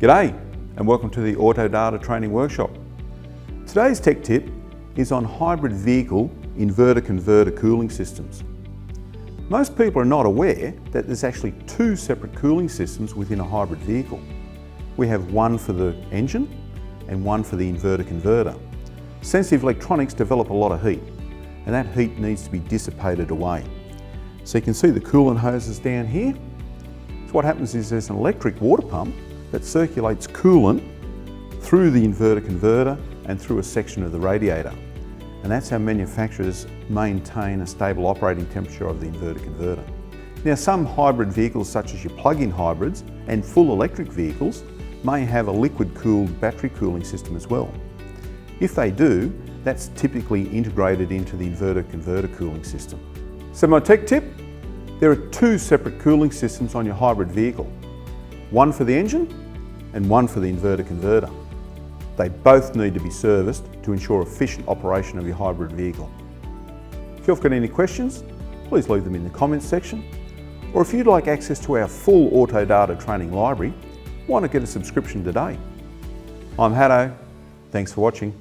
G'day and welcome to the Autodata Training workshop. Today's tech tip is on hybrid vehicle inverter converter cooling systems. Most people are not aware that there's actually two separate cooling systems within a hybrid vehicle. We have one for the engine and one for the inverter converter. Sensitive electronics develop a lot of heat, and that heat needs to be dissipated away. So you can see the coolant hoses down here. So what happens is there's an electric water pump that circulates coolant through the inverter converter and through a section of the radiator. And that's how manufacturers maintain a stable operating temperature of the inverter converter. Now, some hybrid vehicles, such as your plug-in hybrids and full electric vehicles, may have a liquid-cooled battery cooling system as well. If they do, that's typically integrated into the inverter converter cooling system. So my tech tip, there are two separate cooling systems on your hybrid vehicle. One for the engine and one for the inverter converter. They both need to be serviced to ensure efficient operation of your hybrid vehicle. If you've got any questions, please leave them in the comments section. Or if you'd like access to our full Autodata Training library, why not get a subscription today? I'm Hatton. Thanks for watching.